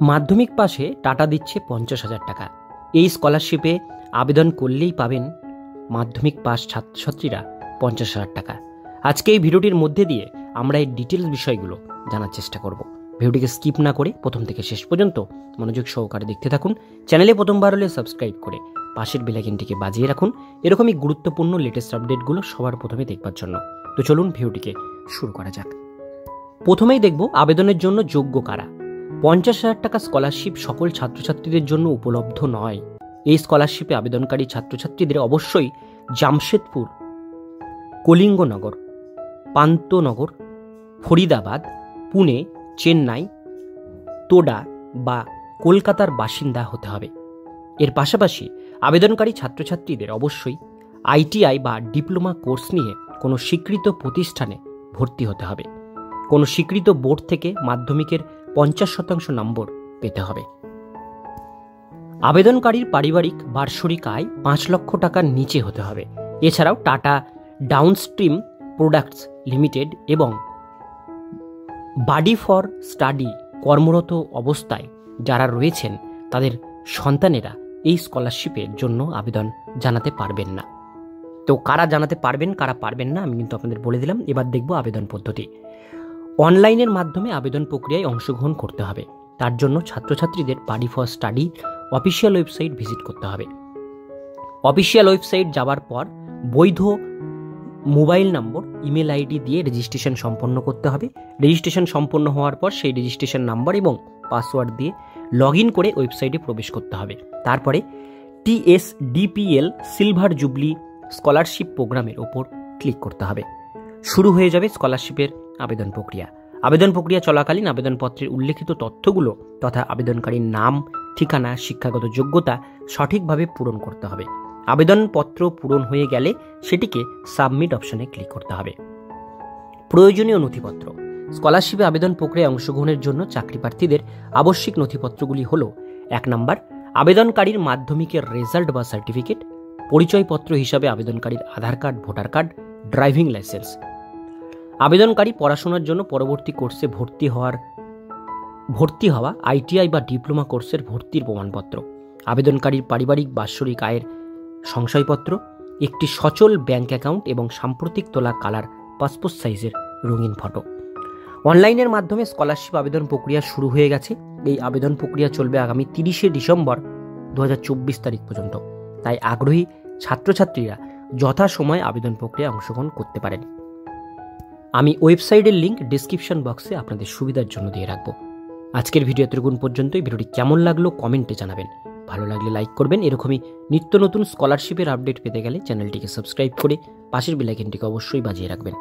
মাধ্যমিক পাশে টাটা দিচ্ছে 50,000 টাকা। এই স্কলারশিপে আবেদন করলেই পাবেন মাধ্যমিক পাস ছাত্রছাত্রীরা 50,000 টাকা। আজকে এই ভিডিওটির মধ্যে দিয়ে আমরা এই ডিটেলস বিষয়গুলো জানার চেষ্টা করব। ভিডিওটিকে স্কিপ না করে প্রথম থেকে শেষ পর্যন্ত মনোযোগ সহকারে দেখতে থাকুন। চ্যানেলে প্রথমবার হলে সাবস্ক্রাইব করে পাশের বেল আইকনটিকে বাজিয়ে রাখুন এরকমই গুরুত্বপূর্ণ লেটেস্ট আপডেটগুলো সবার প্রথমে দেখবার জন্য। তো চলুন ভিডিওটিকে শুরু করা যাক। প্রথমেই দেখব আবেদনের জন্য যোগ্য কারা। 50,000 টাকা স্কলারশিপ সকল ছাত্রছাত্রীদের জন্য উপলব্ধ নয়। এই স্কলারশিপে আবেদনকারী ছাত্রছাত্রীদের অবশ্যই জামশেদপুর, কলিঙ্গনগর, পান্তনগর, ফরিদাবাদ, পুনে, চেন্নাই, তোডা বা কলকাতার বাসিন্দা হতে হবে। এর পাশাপাশি আবেদনকারী ছাত্রছাত্রীদের অবশ্যই আইটিআই বা ডিপ্লোমা কোর্স নিয়ে কোনো স্বীকৃত প্রতিষ্ঠানে ভর্তি হতে হবে। কোনো স্বীকৃত বোর্ড থেকে মাধ্যমিকের 50% নম্বর পেতে হবে। আবেদনকারীর পারিবারিক বার্ষিক আয় 5 লক্ষ টাকার নিচে হতে হবে। এছাড়াও টাটা ডাউনস্ট্রিম প্রোডাক্টস লিমিটেড এবং বাডি ফর স্টাডি কর্মরত অবস্থায় যারা রয়েছেন তাদের সন্তানেরা এই স্কলারশিপের জন্য আবেদন জানাতে পারবেন না। তো কারা জানাতে পারবেন কারা পারবেন না আমি কিন্তু আপনাদের বলে দিলাম। এবার দেখব আবেদন পদ্ধতি। অনলাইনের মাধ্যমে আবেদন প্রক্রিয়ায় অংশগ্রহণ করতে হবে। তার জন্য ছাত্রছাত্রীদের buddy for study official website visit করতে হবে। অফিসিয়াল ওয়েবসাইট যাওয়ার পর বৈধ মোবাইল নম্বর, ইমেল আইডি দিয়ে রেজিস্ট্রেশন সম্পন্ন করতে হবে। রেজিস্ট্রেশন সম্পন্ন হওয়ার পর সেই রেজিস্ট্রেশন নাম্বার এবং পাসওয়ার্ড দিয়ে লগ ইন করে ওয়েবসাইটে প্রবেশ করতে হবে। তারপরে TSDPL সিলভার জুবলি স্কলারশিপ প্রোগ্রামের ওপর ক্লিক করতে হবে। শুরু হয়ে যাবে স্কলারশিপের আবেদন প্রক্রিয়া। আবেদন প্রক্রিয়া চলাকালীন আবেদনপত্রের উল্লেখিত তথ্যগুলো তথা আবেদনকারীর নাম, ঠিকানা, শিক্ষাগত যোগ্যতা সঠিকভাবে পূরণ করতে হবে। আবেদনপত্র পূরণ হয়ে গেলে সেটিকে সাবমিট অপশনে ক্লিক করতে হবে। প্রয়োজনীয় নথিপত্র। স্কলারশিপে আবেদন প্রক্রিয়ায় অংশগ্রহণের জন্য চাকরি প্রার্থীদের আবশ্যিক নথিপত্রগুলি হল: 1 নম্বর, আবেদনকারীর মাধ্যমিকের রেজাল্ট বা সার্টিফিকেট। পরিচয়পত্র হিসাবে আবেদনকারীর Aadhaar card, voter card, driving licence. আবেদনকারী পড়াশোনার জন্য পরবর্তী কোর্সে ভর্তি হওয়া আইটিআই বা ডিপ্লোমা কোর্সের ভর্তির প্রমাণপত্র। আবেদনকারীর পারিবারিক বার্ষিক আয়ের সংশয়পত্র, একটি সচল ব্যাংক অ্যাকাউন্ট এবং সাম্প্রতিক তোলা কালার পাসপোর্ট সাইজের রঙিন ফটো। অনলাইনের মাধ্যমে স্কলারশিপ আবেদন প্রক্রিয়া শুরু হয়ে গেছে। এই আবেদন প্রক্রিয়া চলবে আগামী 30শে ডিসেম্বর 2024 তারিখ পর্যন্ত। তাই আগ্রহী ছাত্রছাত্রীরা যথাসময়ে আবেদন প্রক্রিয়ায় অংশগ্রহণ করতে পারেন। আমি ওয়েবসাইটের লিঙ্ক ডিসক্রিপশন বক্সে আপনাদের সুবিধার জন্য দিয়ে রাখবো। আজকের ভিডিও এতটুকুন পর্যন্তই। ভিডিওটি কেমন লাগলো কমেন্টে জানাবেন। ভালো লাগলে লাইক করবেন। এরকমই নিত্য নতুন স্কলারশিপের আপডেট পেতে গেলে চ্যানেলটিকে সাবস্ক্রাইব করে পাশের বেল আইকনটিকে অবশ্যই বাজিয়ে রাখবেন।